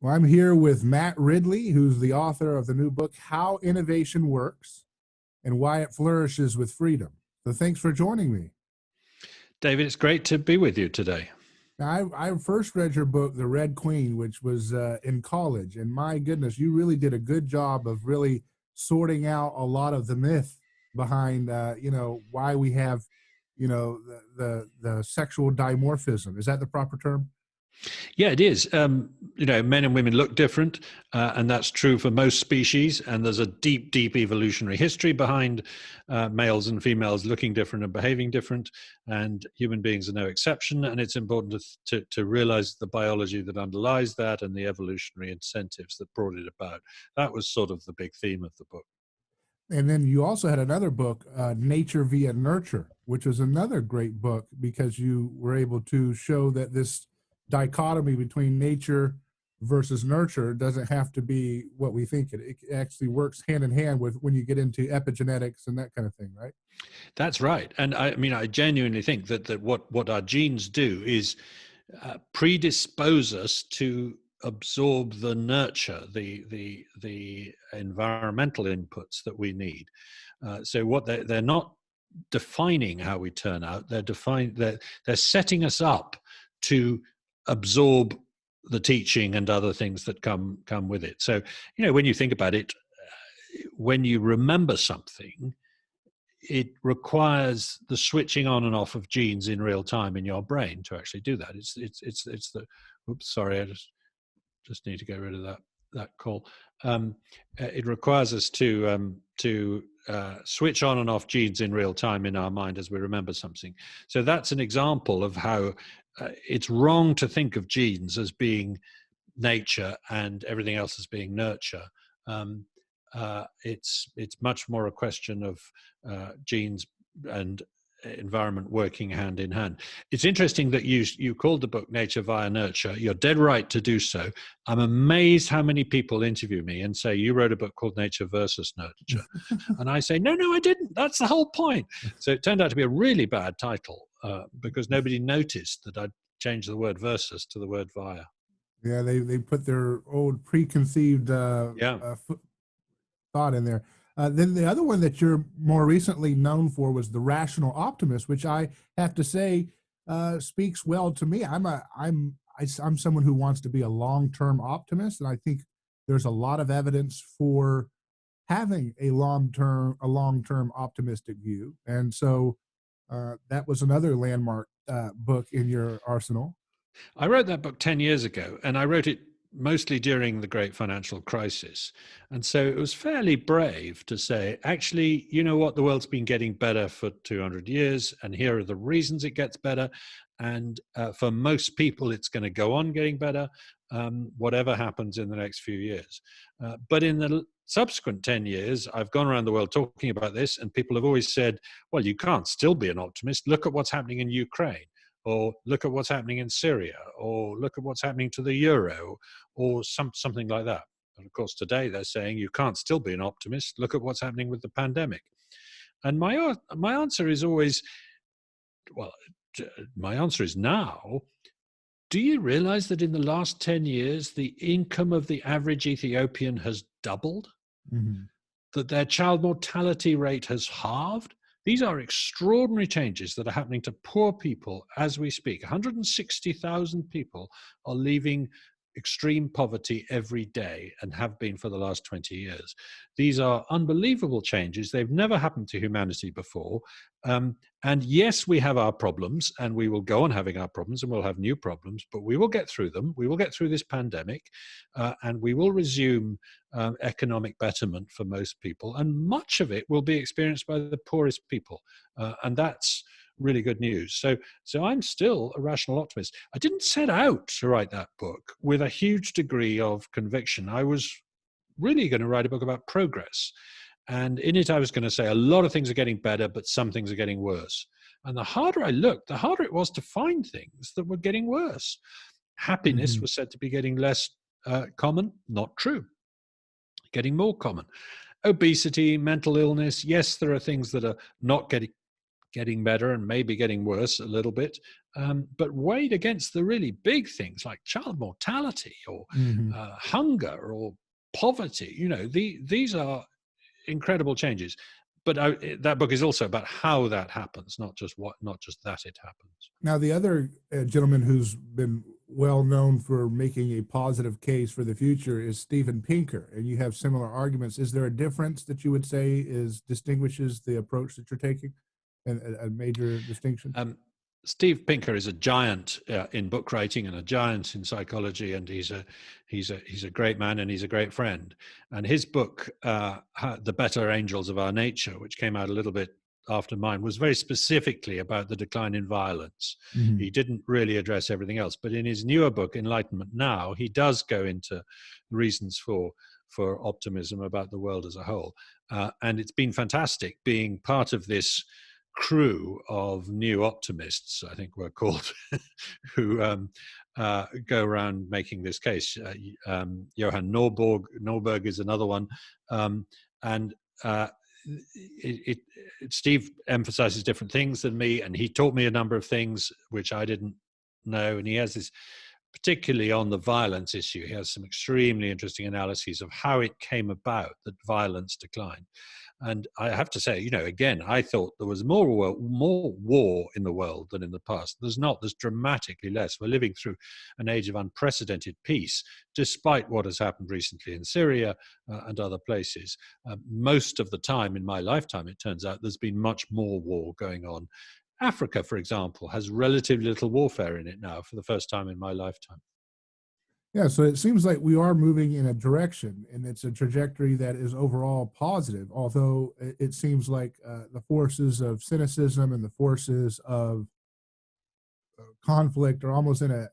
Well, I'm here with Matt Ridley, who's the author of the new book, How Innovation Works and Why It Flourishes with Freedom. So thanks for joining me. David, it's great to be with you today. Now, I first read your book, The Red Queen, which was in college. And my goodness, you really did a good job of really sorting out a lot of the myth behind, why we have, the sexual dimorphism. Is that the proper term? Yeah, it is. Men and women look different, and that's true for most species. And there's a deep, deep evolutionary history behind males and females looking different and behaving different. And human beings are no exception. And it's important to realize the biology that underlies that and the evolutionary incentives that brought it about. That was sort of the big theme of the book. And then you also had another book, Nature via Nurture, which was another great book because you were able to show that this dichotomy between nature versus nurture doesn't have to be what we think it actually works hand in hand with when you get into epigenetics and that kind of thing, right? That's right. And I genuinely think that what our genes do is predispose us to absorb the nurture, the environmental inputs that we need. So what they're not defining how we turn out. They're setting us up to absorb the teaching and other things that come with it. So, when you think about it, when you remember something, it requires the switching on and off of genes in real time in your brain to actually do that. It's the, oops, sorry, I just need to get rid of that call. It requires us to switch on and off genes in real time in our mind as we remember something. So that's an example of how it's wrong to think of genes as being nature and everything else as being nurture. It's much more a question of genes and environment working hand in hand. It's interesting that you called the book Nature via Nurture. You're dead right to do so. I'm amazed how many people interview me and say, you wrote a book called Nature versus Nurture. And I say, no, I didn't. That's the whole point. So it turned out to be a really bad title because nobody noticed that I'd changed the word versus to the word via. Yeah, they put their old preconceived thought in there. Then the other one that you're more recently known for was The Rational Optimist, which I have to say speaks well to me. I'm someone who wants to be a long-term optimist, and I think there's a lot of evidence for having a long-term optimistic view. And so that was another landmark book in your arsenal. I wrote that book 10 years ago, and I wrote it mostly during the great financial crisis. And so it was fairly brave to say, actually, you know what, the world's been getting better for 200 years, and here are the reasons it gets better. And for most people, it's going to go on getting better, whatever happens in the next few years. But in the subsequent 10 years, I've gone around the world talking about this, and people have always said, well, you can't still be an optimist. Look at what's happening in Ukraine. Or look at what's happening in Syria, or look at what's happening to the euro, or something like that. And of course, today they're saying you can't still be an optimist. Look at what's happening with the pandemic. And my answer is always, well, my answer is now. Do you realize that in the last 10 years, the income of the average Ethiopian has doubled? Mm-hmm. That their child mortality rate has halved? These are extraordinary changes that are happening to poor people as we speak. 160,000 people are leaving extreme poverty every day and have been for the last 20 years. These are unbelievable changes. They've never happened to humanity before. And yes, we have our problems, and we will go on having our problems, and we'll have new problems, but we will get through them. We will get through this pandemic, and we will resume economic betterment for most people. And much of it will be experienced by the poorest people. And that's really good news. So I'm still a rational optimist. I didn't set out to write that book with a huge degree of conviction. I was really going to write a book about progress. And in it, I was going to say a lot of things are getting better, but some things are getting worse. And the harder I looked, the harder it was to find things that were getting worse. Happiness was said to be getting less common. Not true. Getting more common. Obesity, mental illness. Yes, there are things that are not getting getting better and maybe getting worse a little bit, but weighed against the really big things like child mortality or hunger or poverty. These are incredible changes. But that book is also about how that happens, not just that it happens. Now, the other gentleman who's been well known for making a positive case for the future is Steven Pinker, and you have similar arguments. Is there a difference that you would say distinguishes the approach that you're taking, and a major distinction? Steve Pinker is a giant in book writing and a giant in psychology, and he's a great man and he's a great friend. And his book, The Better Angels of Our Nature, which came out a little bit after mine, was very specifically about the decline in violence. He didn't really address everything else, but in his newer book, Enlightenment Now, he does go into reasons for optimism about the world as a whole. And it's been fantastic being part of this crew of new optimists, I think we're called, who go around making this case. Johan Norberg is another one. Steve emphasizes different things than me, and he taught me a number of things which I didn't know. And he has this, particularly on the violence issue, he has some extremely interesting analyses of how it came about that violence declined. And I have to say, again, I thought there was more war in the world than in the past. There's not. There's dramatically less. We're living through an age of unprecedented peace, despite what has happened recently in Syria and other places. Most of the time in my lifetime, it turns out, there's been much more war going on. Africa, for example, has relatively little warfare in it now for the first time in my lifetime. Yeah, so it seems like we are moving in a direction, and it's a trajectory that is overall positive, although it seems like the forces of cynicism and the forces of conflict are almost in a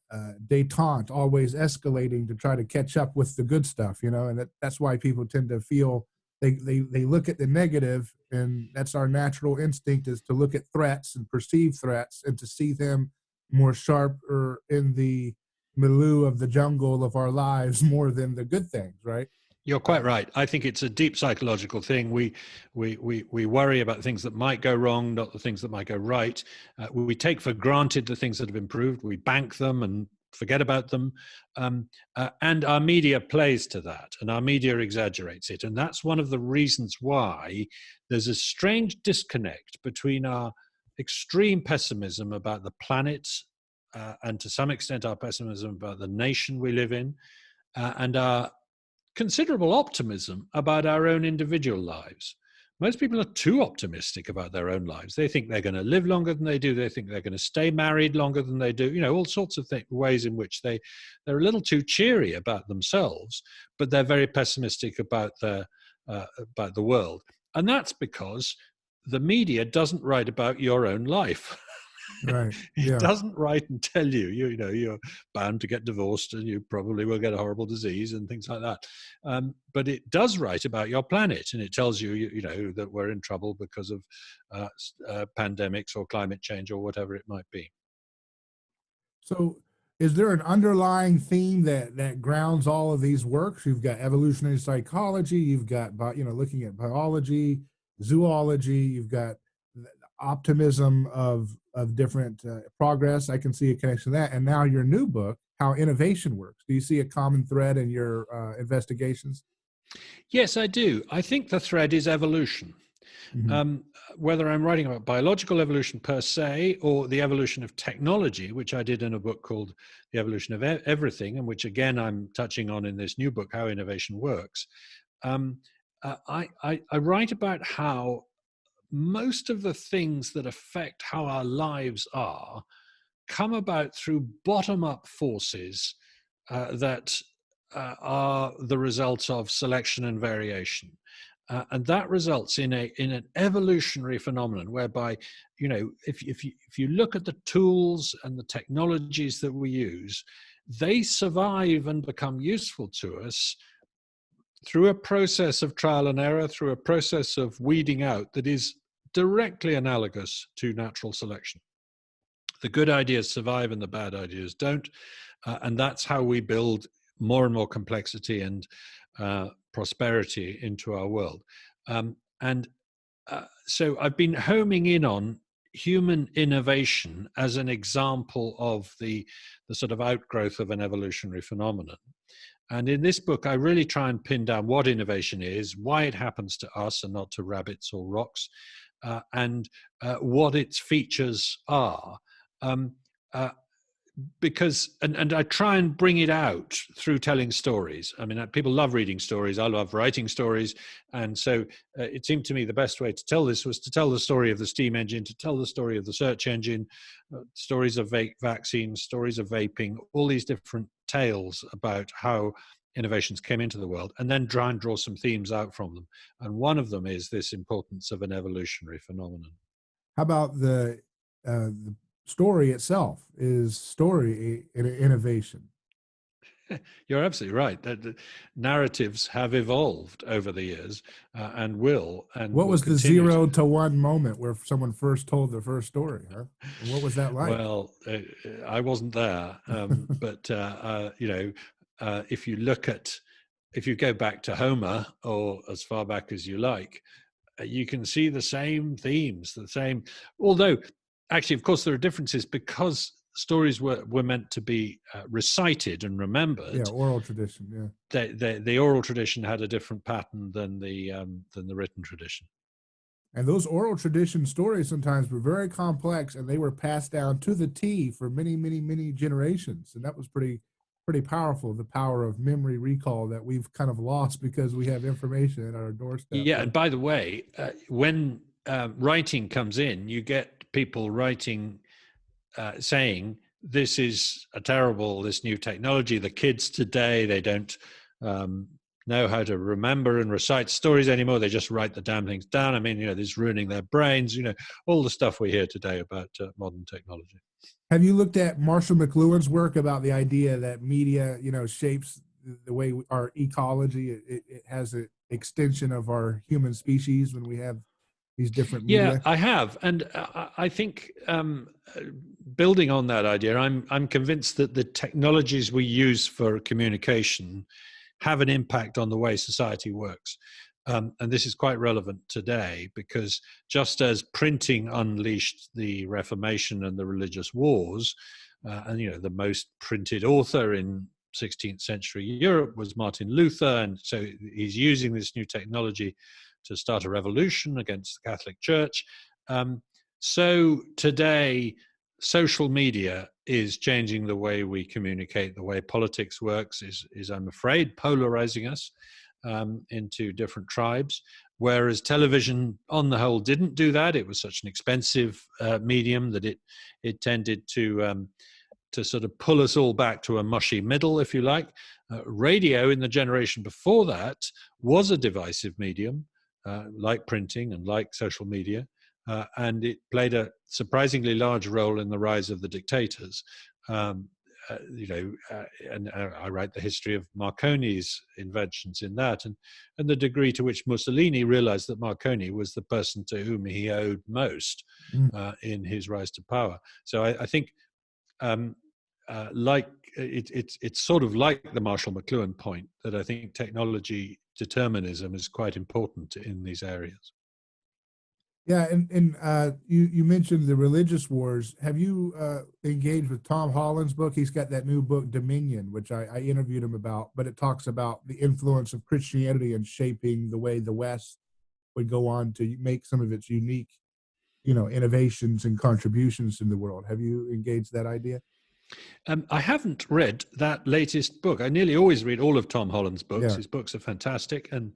détente, always escalating to try to catch up with the good stuff, and that's why people tend to feel they look at the negative, and that's our natural instinct, is to look at threats and perceive threats and to see them more sharp or in the milieu of the jungle of our lives more than the good things, right? You're quite right. I think it's a deep psychological thing. We worry about things that might go wrong, not the things that might go right. We take for granted the things that have improved. We bank them and forget about them. And our media plays to that, and our media exaggerates it. And that's one of the reasons why there's a strange disconnect between our extreme pessimism about the planet and to some extent our pessimism about the nation we live in, and our considerable optimism about our own individual lives. Most people are too optimistic about their own lives. They think they're going to live longer than they do. They think they're going to stay married longer than they do. All sorts of ways in which they're a little too cheery about themselves, but they're very pessimistic about the world. And that's because the media doesn't write about your own life. Right. It doesn't write and tell you, you're bound to get divorced and you probably will get a horrible disease and things like that. But it does write about your planet, and it tells you, that we're in trouble because of pandemics or climate change or whatever it might be. So is there an underlying theme that grounds all of these works? You've got evolutionary psychology, you've got, looking at biology, zoology, you've got optimism of different progress. I can see a connection to that. And now your new book, How Innovation Works. Do you see a common thread in your investigations? Yes, I do. I think the thread is evolution. Whether I'm writing about biological evolution per se or the evolution of technology, which I did in a book called The Evolution of Everything, and which again I'm touching on in this new book, How Innovation Works, I write about how most of the things that affect how our lives are come about through bottom-up forces that are the results of selection and variation. And that results in an evolutionary phenomenon whereby, if you look at the tools and the technologies that we use, they survive and become useful to us through a process of trial and error, through a process of weeding out that is directly analogous to natural selection. The good ideas survive and the bad ideas don't. And that's how we build more and more complexity and prosperity into our world. So I've been homing in on human innovation as an example of the sort of outgrowth of an evolutionary phenomenon. And in this book, I really try and pin down what innovation is, why it happens to us and not to rabbits or rocks, and what its features are. Because and I try and bring it out through telling stories. I mean, people love reading stories. I love writing stories, and so it seemed to me the best way to tell this was to tell the story of the steam engine, to tell the story of the search engine, stories of vaccines, stories of vaping, all these different tales about how innovations came into the world, and then try and draw some themes out from them. And one of them is this importance of an evolutionary phenomenon. How about the story itself? Is story an innovation? You're absolutely right. The narratives have evolved over the years and will. And what was the 0 to 1 moment where someone first told their first story? Huh? And what was that like? Well, I wasn't there, but if you go back to Homer or as far back as you like, you can see the same themes, although actually, of course, there are differences because stories were meant to be recited and remembered. Yeah, oral tradition. Yeah, the oral tradition had a different pattern than the written tradition. And those oral tradition stories sometimes were very complex, and they were passed down to the T for many, many, many generations, and that was pretty powerful. The power of memory recall that we've kind of lost because we have information at our doorstep. Yeah, and by the way, when writing comes in, you get people writing, saying this is this new technology. The kids today, they don't know how to remember and recite stories anymore. They just write the damn things down. I mean, this is ruining their brains. All the stuff we hear today about modern technology. Have you looked at Marshall McLuhan's work about the idea that media, shapes the way our ecology? It has an extension of our human species when we have these different media. Yeah, I have, and I think building on that idea, I'm convinced that the technologies we use for communication have an impact on the way society works. And this is quite relevant today because just as printing unleashed the Reformation and the religious wars, and the most printed author in 16th century Europe was Martin Luther, and so he's using this new technology to start a revolution against the Catholic Church. So today, social media is changing the way we communicate. The way politics works is I'm afraid, polarizing us into different tribes, whereas television, on the whole, didn't do that. It was such an expensive medium that it tended to sort of pull us all back to a mushy middle, if you like. Radio, in the generation before that, was a divisive medium, like printing and like social media. And it played a surprisingly large role in the rise of the dictators. And I write the history of Marconi's inventions in that, and the degree to which Mussolini realized that Marconi was the person to whom he owed most in his rise to power. So I think, it's sort of like the Marshall McLuhan point that I think technology determinism is quite important in these areas. Yeah, and you mentioned the religious wars. Have you engaged with Tom Holland's book? He's got that new book, Dominion, which I interviewed him about, but it talks about the influence of Christianity in shaping the way the West would go on to make some of its unique, innovations and contributions in the world. Have you engaged that idea? I haven't read that latest book. I nearly always read all of Tom Holland's books. Yeah. His books are fantastic, and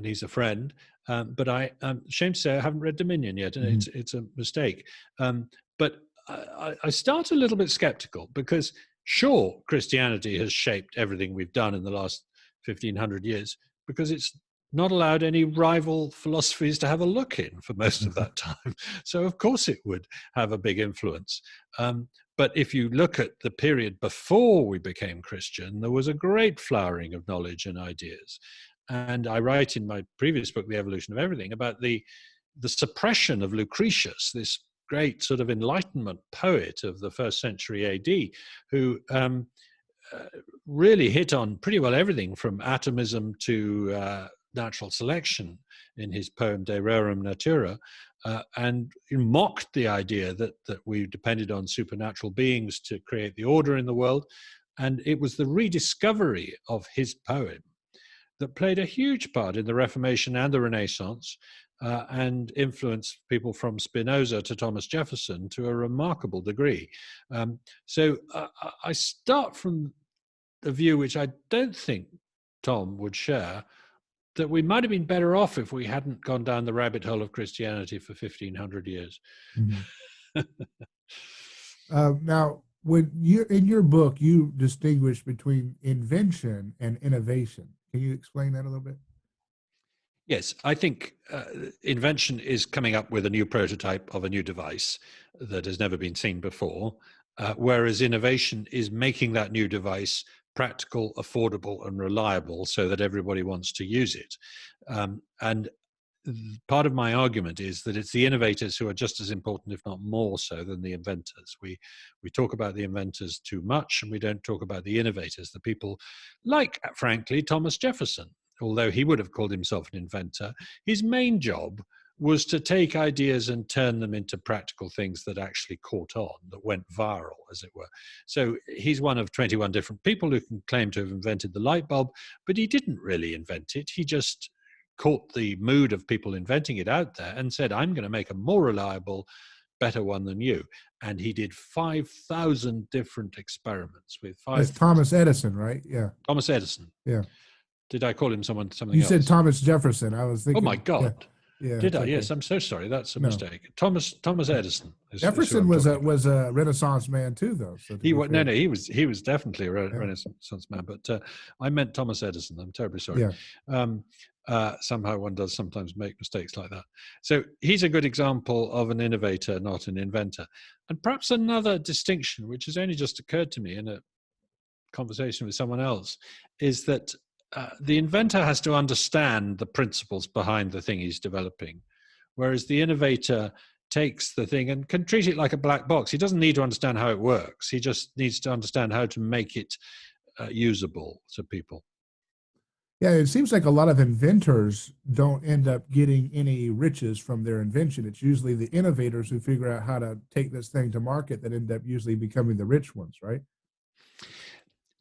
he's a friend. But I'm ashamed to say I haven't read Dominion yet, and it's a mistake. But I start a little bit skeptical because, sure, Christianity has shaped everything we've done in the last 1,500 years because it's not allowed any rival philosophies to have a look in for most of that time. So, of course, it would have a big influence. But if you look at the period before we became Christian, there was a great flowering of knowledge and ideas. And I write in my previous book, The Evolution of Everything, about the suppression of Lucretius, this great sort of Enlightenment poet of the 1st century AD, who really hit on pretty well everything from atomism to natural selection in his poem De Rerum Natura. and mocked the idea that we depended on supernatural beings to create the order in the world. And it was the rediscovery of his poem that played a huge part in the Reformation and the Renaissance, and influenced people from Spinoza to Thomas Jefferson to a remarkable degree. So I start from the view, which I don't think Tom would share, that we might have been better off if we hadn't gone down the rabbit hole of Christianity for 1,500 years. Mm-hmm. Now, when you in your book, you distinguish between invention and innovation. Can you explain that a little bit? Yes, I think invention is coming up with a new prototype of a new device that has never been seen before, whereas innovation is making that new device practical, affordable, and reliable so that everybody wants to use it. And part of my argument is that it's the innovators who are just as important, if not more so, than the inventors. We talk about the inventors too much, and we don't talk about the innovators, the people like, frankly, Thomas Jefferson. Although he would have called himself an inventor, his main job was to take ideas and turn them into practical things that actually caught on, that went viral, as it were. So he's one of 21 different people who can claim to have invented the light bulb, but he didn't really invent it. He just caught the mood of people inventing it out there and said, I'm going to make a more reliable, better one than you. And he did 5,000 different experiments with 5,000. That's Thomas Edison, right? Yeah. Thomas Edison. Yeah. Did I call him something else? You said Thomas Jefferson. I was thinking. Oh my God! Yeah, did I? okay. Yes, I'm so sorry. That's a mistake. Thomas Edison. Jefferson was a Renaissance man too, though. So he was definitely a Renaissance man. But I meant Thomas Edison. I'm terribly sorry. Yeah. Somehow one does sometimes make mistakes like that. So he's a good example of an innovator, not an inventor. And perhaps another distinction, which has only just occurred to me in a conversation with someone else, is that the inventor has to understand the principles behind the thing he's developing, whereas the innovator takes the thing and can treat it like a black box. He doesn't need to understand how it works. He just needs to understand how to make it usable to people. Yeah, it seems like a lot of inventors don't end up getting any riches from their invention. It's usually the innovators who figure out how to take this thing to market that end up usually becoming the rich ones, right?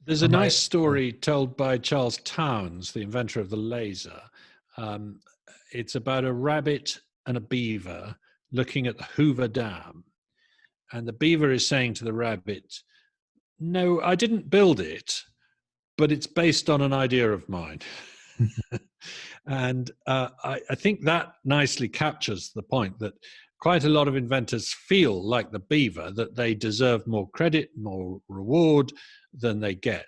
There's a nice story told by Charles Townes, the inventor of the laser. It's about a rabbit and a beaver looking at the Hoover Dam. And the beaver is saying to the rabbit, no, I didn't build it, but it's based on an idea of mine. And I think that nicely captures the point that quite a lot of inventors feel like the beaver, that they deserve more credit, more reward than they get.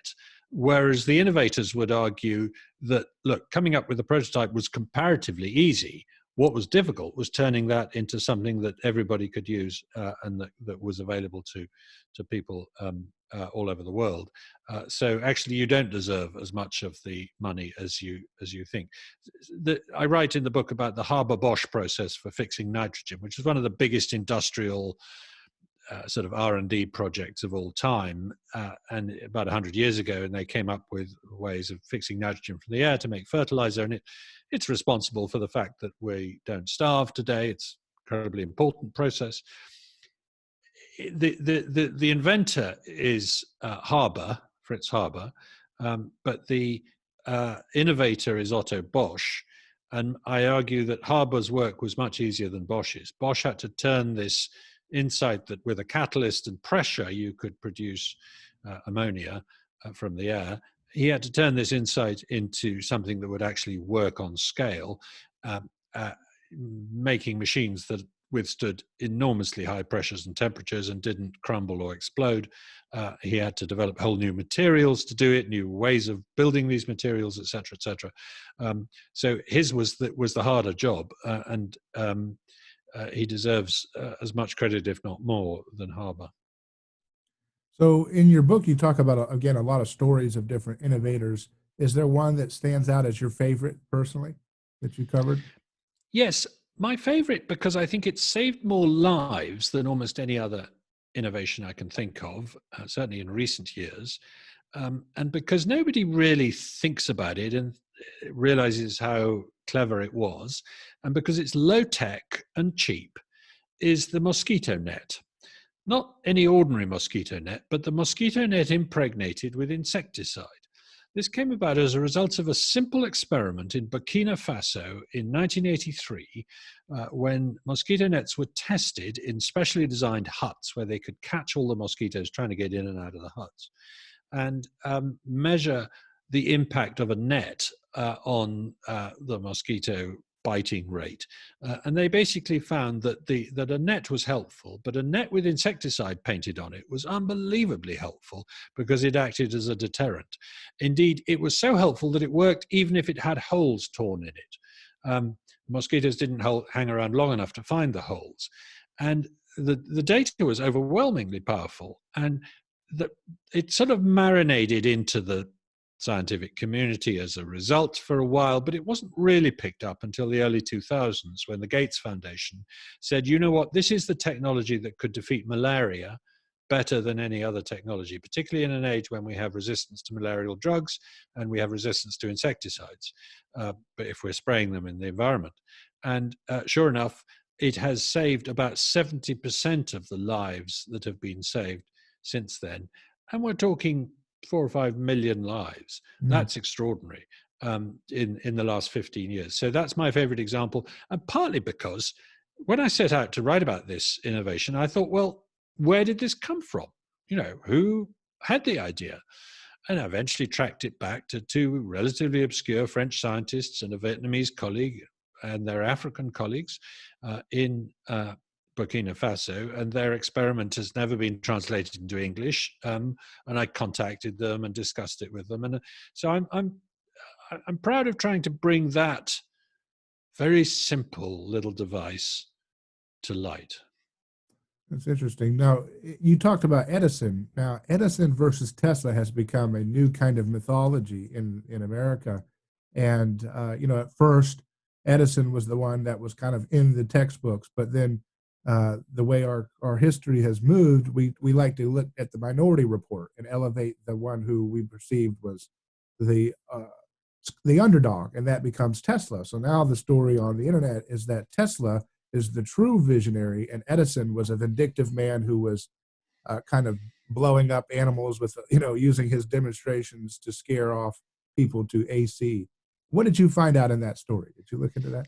Whereas the innovators would argue that, look, coming up with a prototype was comparatively easy. What was difficult was turning that into something that everybody could use and that was available to people all over the world. So actually, you don't deserve as much of the money as you think. I write in the book about the Haber-Bosch process for fixing nitrogen, which is one of the biggest industrial sort of R&D projects of all time, and about 100 years ago, and they came up with ways of fixing nitrogen from the air to make fertilizer, and it's responsible for the fact that we don't starve today. It's an incredibly important process. The inventor is Fritz Haber, but the innovator is Otto Bosch, and I argue that Haber's work was much easier than Bosch's. Bosch had to turn this insight that with a catalyst and pressure you could produce ammonia from the air. He had to turn this insight into something that would actually work on scale, making machines that withstood enormously high pressures and temperatures and didn't crumble or explode. He had to develop whole new materials to do it, new ways of building these materials, et cetera, et cetera. So his was the harder job, and he deserves as much credit, if not more, than Haber. So in your book, you talk about, again, a lot of stories of different innovators. Is there one that stands out as your favorite personally that you covered? Yes, my favorite, because I think it saved more lives than almost any other innovation I can think of, certainly in recent years. And because nobody really thinks about it, and realizes how clever it was, and because it's low tech and cheap, is the mosquito net. Not any ordinary mosquito net, but the mosquito net impregnated with insecticide. This came about as a result of a simple experiment in Burkina Faso in 1983, when mosquito nets were tested in specially designed huts where they could catch all the mosquitoes trying to get in and out of the huts, and measure the impact of a net on the mosquito biting rate. And they basically found that that a net was helpful, but a net with insecticide painted on it was unbelievably helpful because it acted as a deterrent. Indeed, it was so helpful that it worked even if it had holes torn in it. Mosquitoes didn't hang around long enough to find the holes. And the data was overwhelmingly powerful, and it sort of marinated into the scientific community as a result for a while, but it wasn't really picked up until the early 2000s, when the Gates Foundation said, you know what, this is the technology that could defeat malaria better than any other technology, particularly in an age when we have resistance to malarial drugs and we have resistance to insecticides, but if we're spraying them in the environment. And sure enough, it has saved about 70% of the lives that have been saved since then. And we're talking 4 or 5 million lives. That's extraordinary in the last 15 years. So that's my favorite example. And partly because when I set out to write about this innovation, I thought, well, where did this come from? You know, who had the idea? And I eventually tracked it back to 2 relatively obscure French scientists and a Vietnamese colleague and their African colleagues in Burkina Faso, and their experiment has never been translated into English. And I contacted them and discussed it with them, and so I'm proud of trying to bring that very simple little device to light. That's interesting. Now, you talked about Edison. Now, Edison versus Tesla has become a new kind of mythology in America, and at first, Edison was the one that was kind of in the textbooks, but then the way our history has moved, we like to look at the Minority Report and elevate the one who we perceived was the underdog, and that becomes Tesla. So now the story on the internet is that Tesla is the true visionary, and Edison was a vindictive man who was kind of blowing up animals with, using his demonstrations to scare off people to AC. What did you find out in that story? Did you look into that?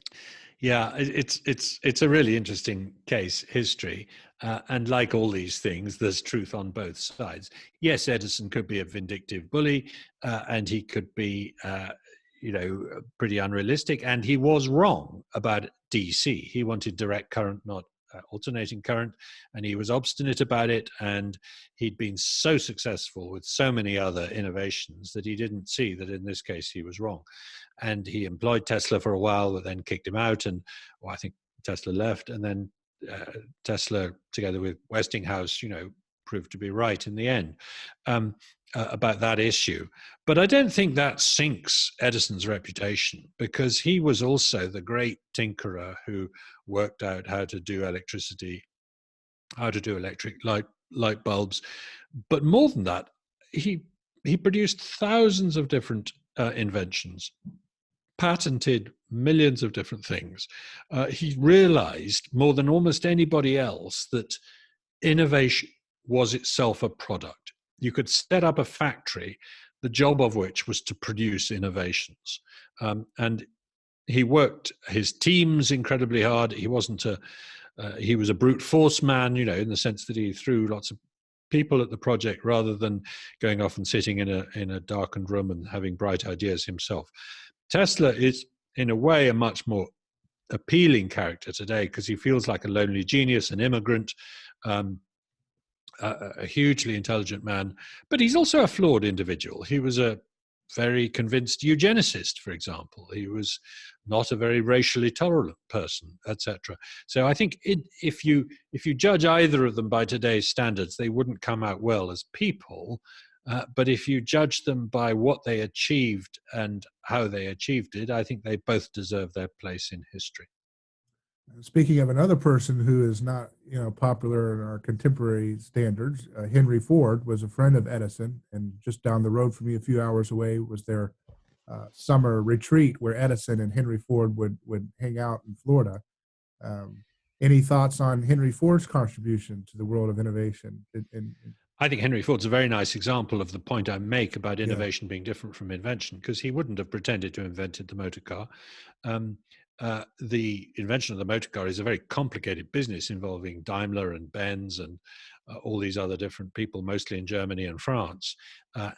Yeah, it's a really interesting case history, and like all these things, there's truth on both sides. Yes, Edison could be a vindictive bully, and he could be, pretty unrealistic, and he was wrong about DC. He wanted direct current, not alternating current, and he was obstinate about it, and he'd been so successful with so many other innovations that he didn't see that in this case he was wrong. And he employed Tesla for a while, but then kicked him out, and I think Tesla left, and then Tesla, together with Westinghouse, proved to be right in the end about that issue. But I don't think that sinks Edison's reputation, because he was also the great tinkerer who worked out how to do electricity, how to do electric light bulbs. But more than that, he produced thousands of different inventions, patented millions of different things. He realized more than almost anybody else that innovation was itself a product. You could set up a factory, the job of which was to produce innovations. And he worked his teams incredibly hard. He wasn't he was a brute force man, in the sense that he threw lots of people at the project rather than going off and sitting in a darkened room and having bright ideas himself. Tesla is, in a way, a much more appealing character today because he feels like a lonely genius, an immigrant, a hugely intelligent man, but he's also a flawed individual. He was a very convinced eugenicist, for example. He was not a very racially tolerant person, etc. So I think if you judge either of them by today's standards, they wouldn't come out well as people. But if you judge them by what they achieved and how they achieved it, I think they both deserve their place in history. Speaking of another person who is not, popular in our contemporary standards, Henry Ford was a friend of Edison, and just down the road from me, a few hours away, was their summer retreat where Edison and Henry Ford would hang out in Florida. Any thoughts on Henry Ford's contribution to the world of innovation? I think Henry Ford's a very nice example of the point I make about Yeah. innovation being different from invention, because he wouldn't have pretended to have invented the motor car. The invention of the motor car is a very complicated business involving Daimler and Benz and all these other different people, mostly in Germany and France,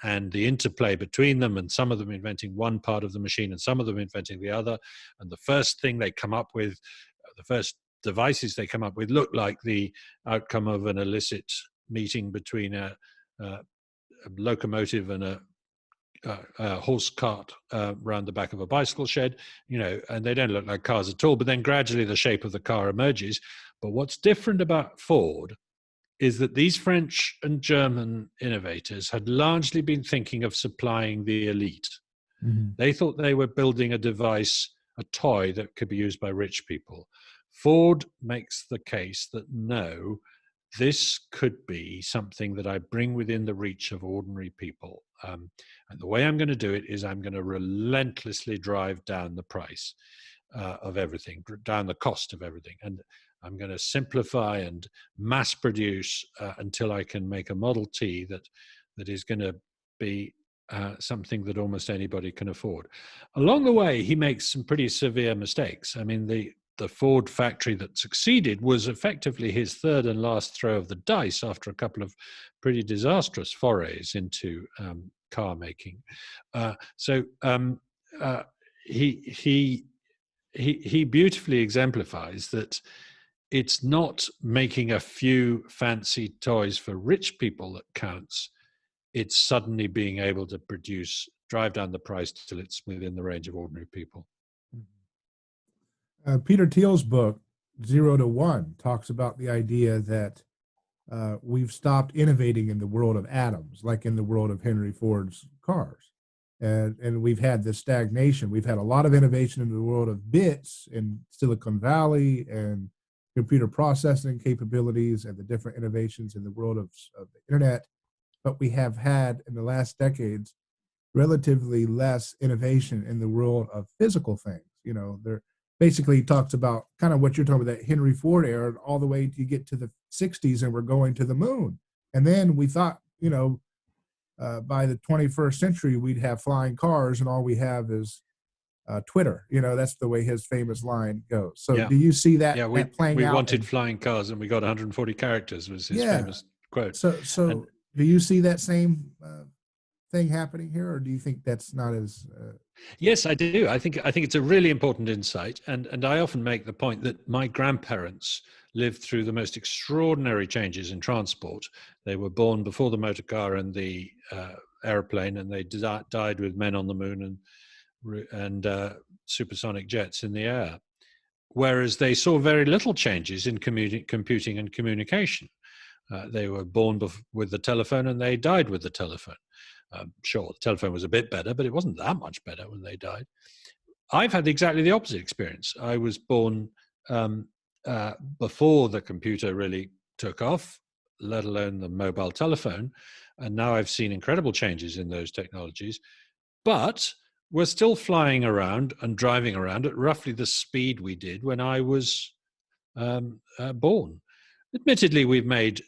and the interplay between them, and some of them inventing one part of the machine and some of them inventing the other. And the first thing they come up with, the first devices they come up with, look like the outcome of an illicit meeting between a locomotive and a horse cart around the back of a bicycle shed, and they don't look like cars at all. But then gradually the shape of the car emerges. But what's different about Ford is that these French and German innovators had largely been thinking of supplying the elite. Mm-hmm. They thought they were building a device, a toy that could be used by rich people. Ford makes the case that no, this could be something that I bring within the reach of ordinary people. And the way I'm going to do it is I'm going to relentlessly drive down the price of everything, down the cost of everything. And I'm going to simplify and mass produce until I can make a Model T that is going to be something that almost anybody can afford. Along the way, he makes some pretty severe mistakes. I mean, the Ford factory that succeeded was effectively his third and last throw of the dice after a couple of pretty disastrous forays into car making. He beautifully exemplifies that it's not making a few fancy toys for rich people that counts. It's suddenly being able to drive down the price till it's within the range of ordinary people. Peter Thiel's book, 0 to 1, talks about the idea that we've stopped innovating in the world of atoms, like in the world of Henry Ford's cars. And we've had this stagnation. We've had a lot of innovation in the world of bits in Silicon Valley and computer processing capabilities and the different innovations in the world of the internet. But we have had, in the last decades, relatively less innovation in the world of physical things. There basically talks about kind of what you're talking about, that Henry Ford era, all the way to get to the 60s and we're going to the moon. And then we thought, by the 21st century, we'd have flying cars and all we have is Twitter. That's the way his famous line goes. So do you see that, that playing out? We wanted flying cars and we got 140 characters was his famous quote. So do you see that same thing happening here, or do you think that's not as Yes, I do. I think it's a really important insight, and I often make the point that my grandparents lived through the most extraordinary changes in transport. They were born before the motor car and the airplane, and they died with men on the moon and supersonic jets in the air. Whereas they saw very little changes in computing and communication. They were born with the telephone and they died with the telephone. Sure, the telephone was a bit better, but it wasn't that much better when they died. I've had exactly the opposite experience. I was born before the computer really took off, let alone the mobile telephone. And now I've seen incredible changes in those technologies. But we're still flying around and driving around at roughly the speed we did when I was born. Admittedly, we've made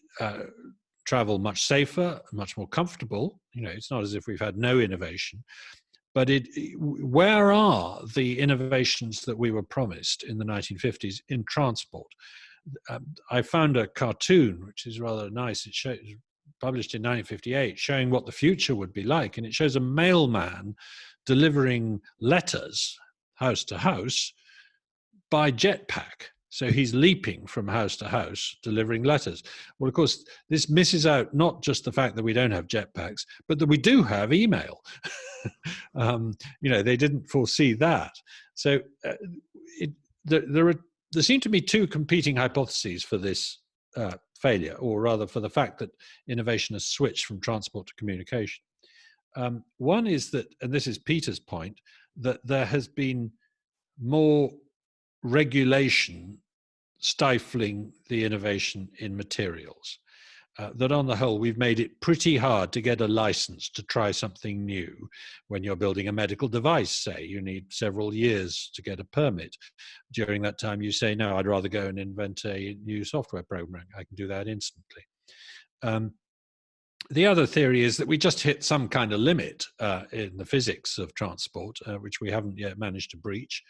travel much safer, much more comfortable. It's not as if we've had no innovation. But where are the innovations that we were promised in the 1950s in transport? I found a cartoon, which is rather nice. It shows, published in 1958, showing what the future would be like. And it shows a mailman delivering letters house to house by jetpack. So he's leaping from house to house, delivering letters. Well, of course, this misses out not just the fact that we don't have jetpacks, but that we do have email. They didn't foresee that. So there seem to be two competing hypotheses for this failure, or rather for the fact that innovation has switched from transport to communication. One is that, and this is Peter's point, that there has been more regulation stifling the innovation in materials. that on the whole, we've made it pretty hard to get a license to try something new. When you're building a medical device, say, you need several years to get a permit. During that time, you say, no, I'd rather go and invent a new software program. I can do that instantly. The other theory is that we just hit some kind of limit in the physics of transport, which we haven't yet managed to breach.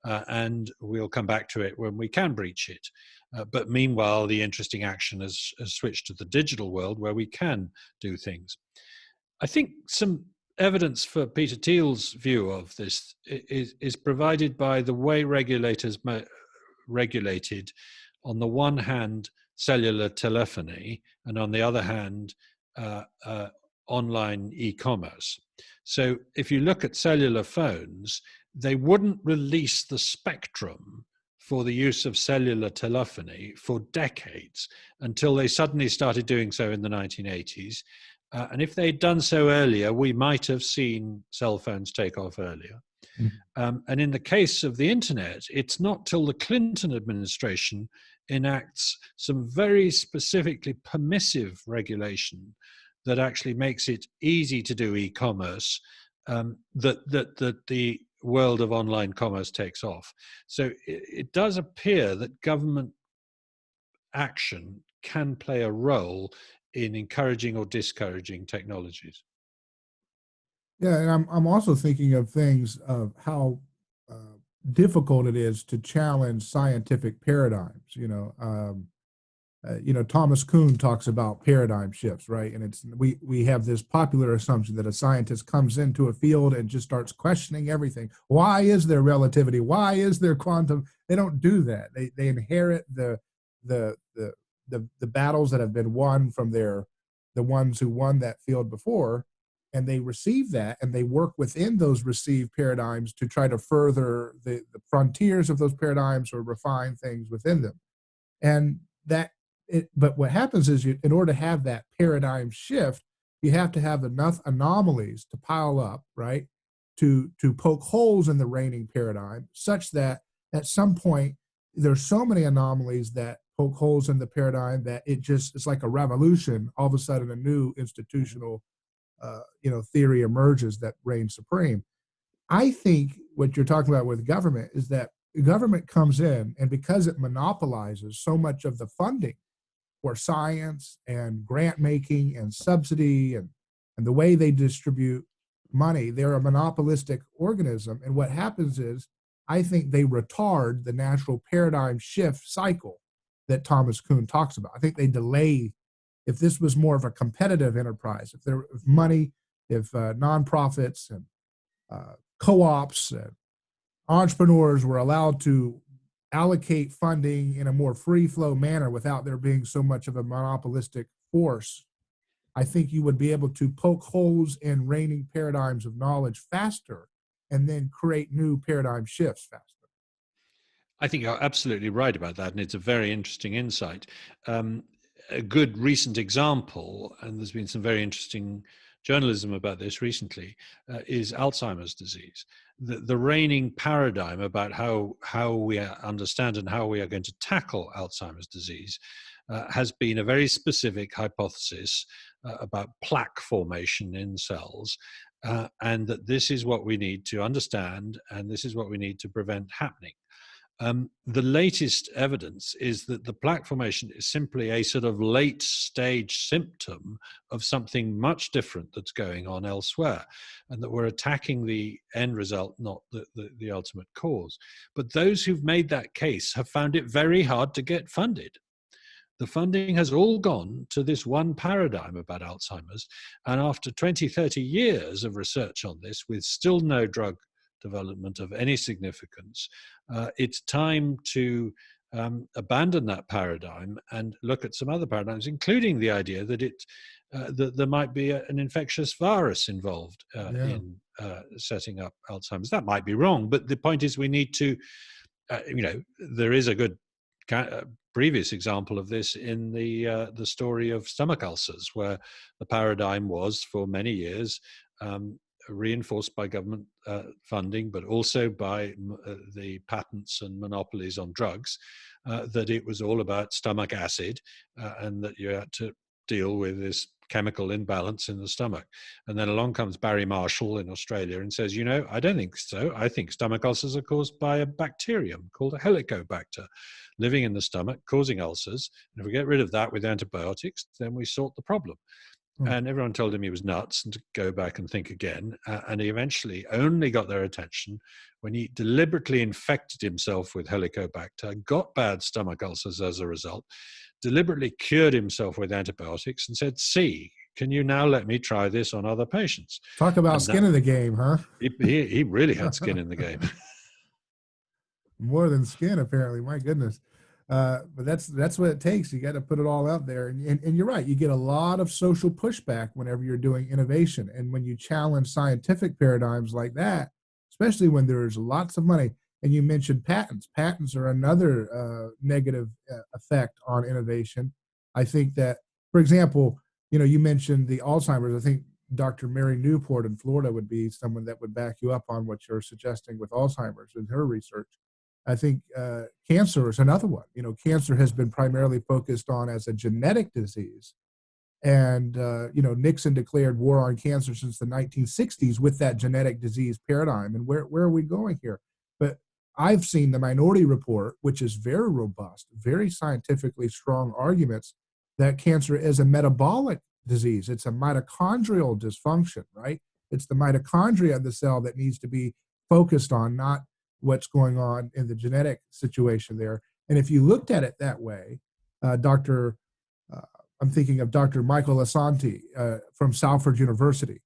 And we'll come back to it when we can breach it. But meanwhile, the interesting action has switched to the digital world where we can do things. I think some evidence for Peter Thiel's view of this is provided by the way regulators regulated, on the one hand, cellular telephony, and on the other hand, online e-commerce. So if you look at cellular phones, they wouldn't release the spectrum for the use of cellular telephony for decades until they suddenly started doing so in the 1980s. And if they'd done so earlier, we might have seen cell phones take off earlier. Mm-hmm. And in the case of the internet, it's not till the Clinton administration enacts some very specifically permissive regulation that actually makes it easy to do e-commerce, that the world of online commerce takes off. So it does appear that government action can play a role in encouraging or discouraging technologies. Yeah, and I'm also thinking of things of how difficult it is to challenge scientific paradigms. Thomas Kuhn talks about paradigm shifts, right? And we have this popular assumption that a scientist comes into a field and just starts questioning everything. Why is there relativity? Why is there quantum? They don't do that. They inherit the battles that have been won from the ones who won that field before, and they receive that and they work within those received paradigms to try to further the frontiers of those paradigms or refine things within them. And but what happens is, in order to have that paradigm shift, you have to have enough anomalies to pile up, right, to poke holes in the reigning paradigm, such that at some point there's so many anomalies that poke holes in the paradigm that it's like a revolution. All of a sudden, a new institutional theory emerges that reigns supreme. I think what you're talking about with government is that government comes in, and because it monopolizes so much of the funding for science and grant making and subsidy and the way they distribute money, they're a monopolistic organism. And what happens is, I think they retard the natural paradigm shift cycle that Thomas Kuhn talks about. I think they delay. If this was more of a competitive enterprise, if nonprofits and co-ops and entrepreneurs were allowed to allocate funding in a more free flow manner without there being so much of a monopolistic force, I think you would be able to poke holes in reigning paradigms of knowledge faster and then create new paradigm shifts faster. I think you're absolutely right about that, and it's a very interesting insight. A good recent example, and there's been some very interesting journalism about this recently, is Alzheimer's disease. The reigning paradigm about how we understand and how we are going to tackle Alzheimer's disease has been a very specific hypothesis about plaque formation in cells, and that this is what we need to understand, and this is what we need to prevent happening. The latest evidence is that the plaque formation is simply a sort of late stage symptom of something much different that's going on elsewhere, and that we're attacking the end result, not the ultimate cause. But those who've made that case have found it very hard to get funded. The funding has all gone to this one paradigm about Alzheimer's, and after 20, 30 years of research on this, with still no drug development of any significance, it's time to abandon that paradigm and look at some other paradigms, including the idea that that there might be an infectious virus involved in setting up Alzheimer's. That might be wrong, but the point is we need to, there is a good previous example of this in the story of stomach ulcers, where the paradigm was for many years reinforced by government funding, but also by the patents and monopolies on drugs, that it was all about stomach acid, and that you had to deal with this chemical imbalance in the stomach. And then along comes Barry Marshall in Australia and says, I don't think so. I think stomach ulcers are caused by a bacterium called a Helicobacter living in the stomach, causing ulcers. And if we get rid of that with antibiotics, then we sort the problem. And everyone told him he was nuts and to go back and think again. And he eventually only got their attention when he deliberately infected himself with Helicobacter, got bad stomach ulcers as a result, deliberately cured himself with antibiotics and said, "See, can you now let me try this on other patients?" Talk about skin in the game, huh? He really had skin in the game. More than skin, apparently. My goodness. But that's what it takes. You got to put it all out there. And you're right. You get a lot of social pushback whenever you're doing innovation. And when you challenge scientific paradigms like that, especially when there's lots of money, and you mentioned patents. Patents are another negative effect on innovation. I think that, for example, you mentioned the Alzheimer's. I think Dr. Mary Newport in Florida would be someone that would back you up on what you're suggesting with Alzheimer's in her research. I think cancer is another one. Cancer has been primarily focused on as a genetic disease. And, Nixon declared war on cancer since the 1960s with that genetic disease paradigm. And where are we going here? But I've seen the Minority Report, which is very robust, very scientifically strong arguments that cancer is a metabolic disease. It's a mitochondrial dysfunction, right? It's the mitochondria of the cell that needs to be focused on, not what's going on in the genetic situation there. And if you looked at it that way, I'm thinking of Dr. Michael Assanti from Salford University.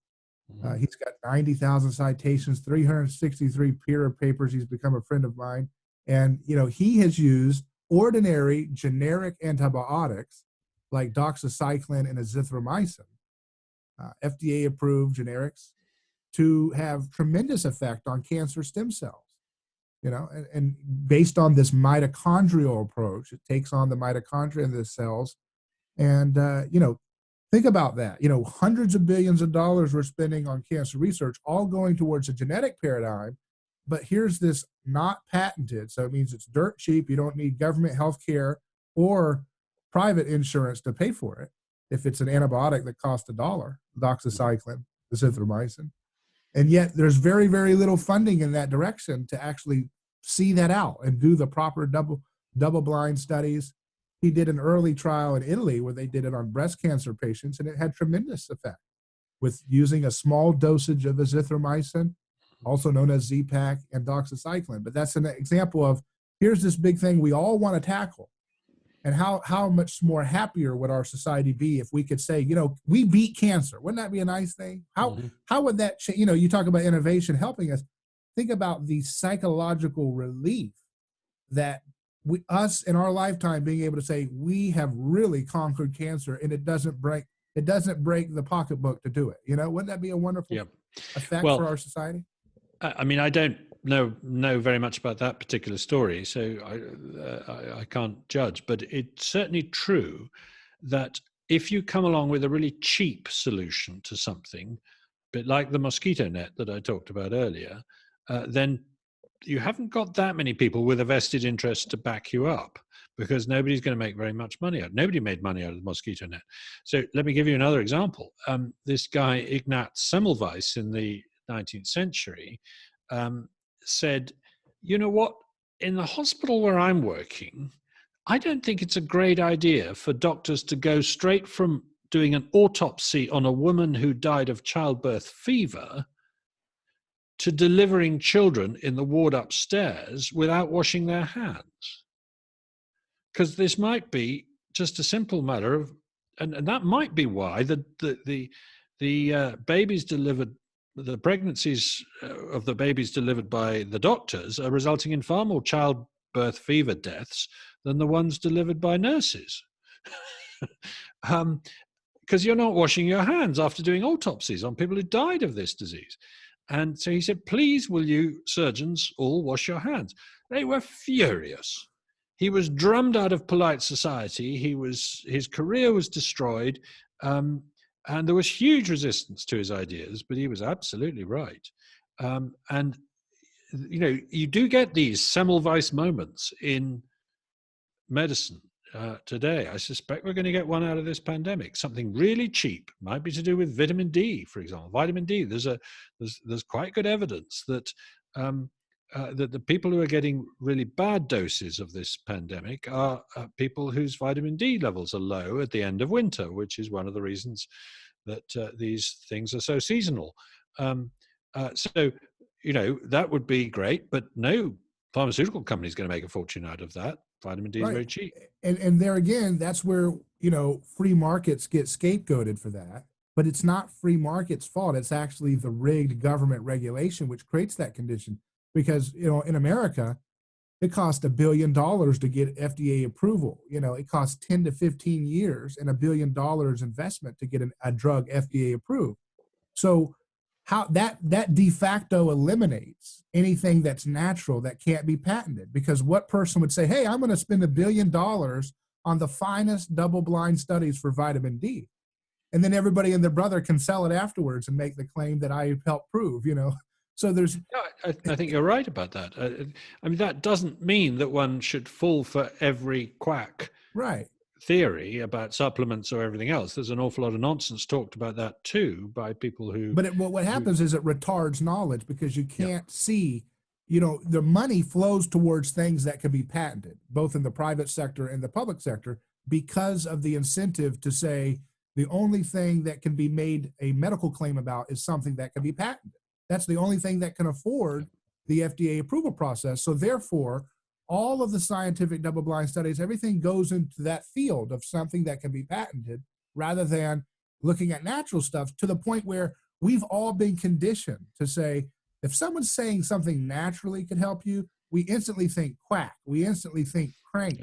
He's got 90,000 citations, 363 peer papers. He's become a friend of mine. And, he has used ordinary generic antibiotics like doxycycline and azithromycin, FDA-approved generics, to have tremendous effect on cancer stem cells. And based on this mitochondrial approach, it takes on the mitochondria in the cells. And, think about that. Hundreds of billions of dollars we're spending on cancer research, all going towards a genetic paradigm. But here's this not patented. So it means it's dirt cheap. You don't need government health care or private insurance to pay for it. If it's an antibiotic that costs $1, doxycycline, azithromycin. And yet there's very, very little funding in that direction to actually see that out and do the proper double-blind studies. He did an early trial in Italy where they did it on breast cancer patients, and it had tremendous effect with using a small dosage of azithromycin, also known as Z-Pak, and doxycycline. But that's an example of, here's this big thing we all want to tackle. And how much more happier would our society be if we could say, we beat cancer? Wouldn't that be a nice thing? How would that change? You talk about innovation helping us. Think about the psychological relief that us in our lifetime being able to say we have really conquered cancer, and it doesn't break the pocketbook to do it. Wouldn't that be a wonderful effect for our society? I mean, I don't know very much about that particular story, so I can't judge. But it's certainly true that if you come along with a really cheap solution to something, a bit like the mosquito net that I talked about earlier, then you haven't got that many people with a vested interest to back you up, because nobody's going to make very much money out. Nobody made money out of the mosquito net. So let me give you another example. This guy, Ignaz Semmelweis, in the 19th century, said, you know what, in the hospital where I'm working, I don't think it's a great idea for doctors to go straight from doing an autopsy on a woman who died of childbirth fever to delivering children in the ward upstairs without washing their hands. Because this might be just a simple matter of, and that might be why the babies delivered, the pregnancies of the babies delivered by the doctors are resulting in far more childbirth fever deaths than the ones delivered by nurses. Because you're not washing your hands after doing autopsies on people who died of this disease. And so he said, please, will you surgeons all wash your hands? They were furious. He was drummed out of polite society. His career was destroyed. And there was huge resistance to his ideas, but he was absolutely right. And, you do get these Semmelweis moments in medicine. today. I suspect we're going to get one out of this pandemic. Something really cheap, might be to do with vitamin D, for example. Vitamin D. There's quite good evidence that that the people who are getting really bad doses of this pandemic are people whose vitamin D levels are low at the end of winter, which is one of the reasons that these things are so seasonal. So, that would be great, but no pharmaceutical company is going to make a fortune out of that. Vitamin D is very cheap. And there again, that's where, free markets get scapegoated for that. But it's not free market's fault. It's actually the rigged government regulation which creates that condition. Because, in America, it costs $1 billion to get FDA approval. It costs 10 to 15 years and $1 billion investment to get a drug FDA approved. So how that de facto eliminates anything that's natural that can't be patented, because what person would say, hey, I'm going to spend $1 billion on the finest double-blind studies for vitamin D, and then everybody and their brother can sell it afterwards and make the claim that I helped prove, So there's. I think you're right about that. I mean, that doesn't mean that one should fall for every quack theory about supplements or everything else. There's an awful lot of nonsense talked about that too by people who. But what happens is it retards knowledge, because you can't see. The money flows towards things that can be patented, both in the private sector and the public sector, because of the incentive to say the only thing that can be made a medical claim about is something that can be patented. That's the only thing that can afford the FDA approval process. So therefore, all of the scientific double-blind studies, everything goes into that field of something that can be patented, rather than looking at natural stuff, to the point where we've all been conditioned to say, if someone's saying something naturally could help you, we instantly think quack. We instantly think crank.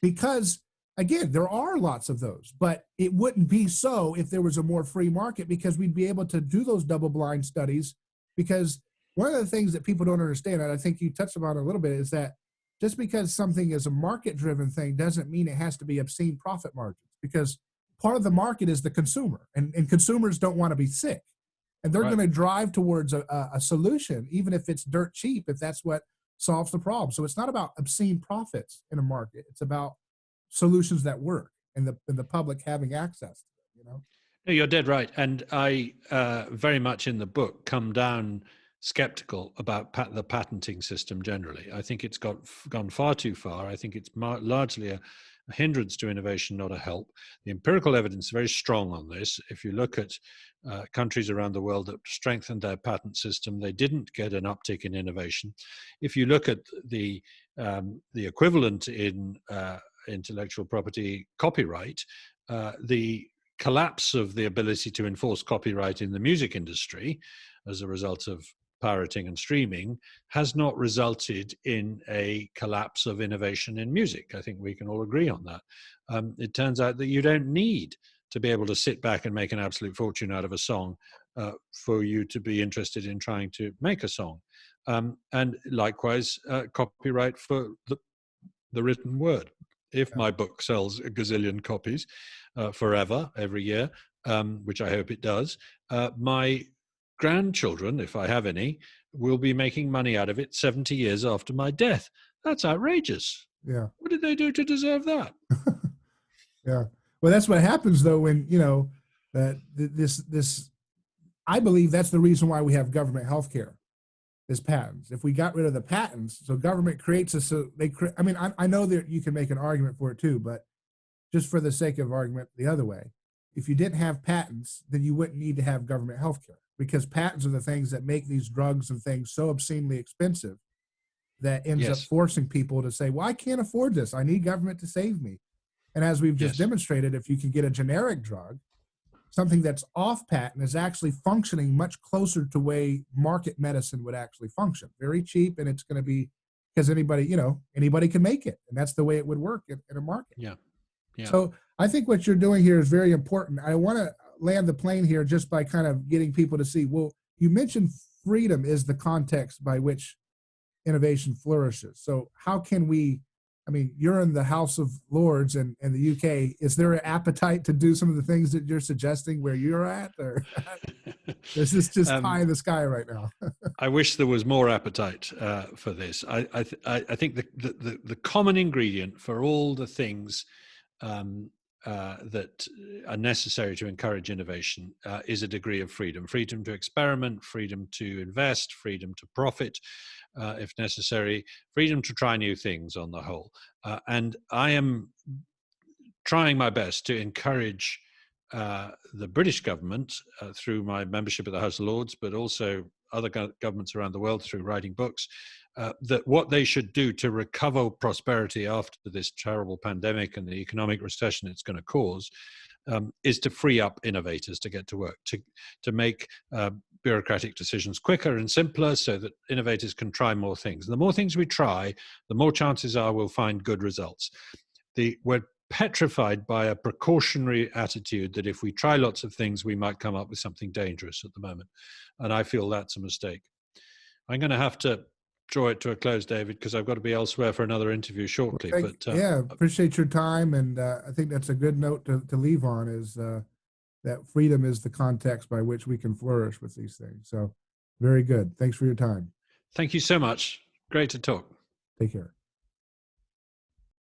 Because, again, there are lots of those, but it wouldn't be so if there was a more free market, because we'd be able to do those double-blind studies. Because one of the things that people don't understand, and I think you touched upon a little bit, is that just because something is a market-driven thing doesn't mean it has to be obscene profit margins, because part of the market is the consumer, and consumers don't want to be sick. And they're going to drive towards a solution, even if it's dirt cheap, if that's what solves the problem. So it's not about obscene profits in a market. It's about solutions that work, and the public having access to them, No, you're dead right. And I very much in the book come down skeptical about the patenting system generally. I think it's gone far too far. I think it's largely a hindrance to innovation, not a help. The empirical evidence is very strong on this. If you look at countries around the world that strengthened their patent system, they didn't get an uptick in innovation. If you look at the equivalent in intellectual property copyright, the collapse of the ability to enforce copyright in the music industry as a result of pirating and streaming has not resulted in a collapse of innovation in music. I think we can all agree on that. It turns out that you don't need to be able to sit back and make an absolute fortune out of a song for you to be interested in trying to make a song. And likewise, copyright for the written word. If my book sells a gazillion copies forever, every year, which I hope it does, my grandchildren, if I have any, will be making money out of it 70 years after my death. That's outrageous. Yeah. What did they do to deserve that? Yeah. Well, that's what happens though when, this I believe that's the reason why we have government healthcare, is patents. If we got rid of the patents, so government creates I know that you can make an argument for it too, but just for the sake of argument the other way, if you didn't have patents, then you wouldn't need to have government healthcare, because patents are the things that make these drugs and things so obscenely expensive that ends up forcing people to say, well, I can't afford this. I need government to save me. And as we've just demonstrated, if you can get a generic drug, something that's off patent is actually functioning much closer to way market medicine would actually function. Very cheap, and it's going to be, because anybody can make it, and that's the way it would work in a market. Yeah. So I think what you're doing here is very important. I want to land the plane here just by kind of getting people to see, well, you mentioned freedom is the context by which innovation flourishes. So how can we, I mean, you're in the House of Lords in the UK. Is there an appetite to do some of the things that you're suggesting where you're at, or is this just pie in the sky right now? I wish there was more appetite for this. I think the common ingredient for all the things that are necessary to encourage innovation is a degree of freedom to experiment, freedom to invest, freedom to profit if necessary, freedom to try new things on the whole. And I am trying my best to encourage the British government through my membership of the House of Lords, but also other governments around the world through writing books, that what they should do to recover prosperity after this terrible pandemic and the economic recession it's going to cause is to free up innovators to get to work, to make bureaucratic decisions quicker and simpler so that innovators can try more things. And the more things we try, the more chances are we'll find good results. We're petrified by a precautionary attitude that if we try lots of things, we might come up with something dangerous at the moment. And I feel that's a mistake. I'm going to have to draw it to a close, David, because I've got to be elsewhere for another interview shortly. Well, appreciate your time. And I think that's a good note to leave on, is that freedom is the context by which we can flourish with these things. So very good. Thanks for your time. Thank you so much. Great to talk. Take care.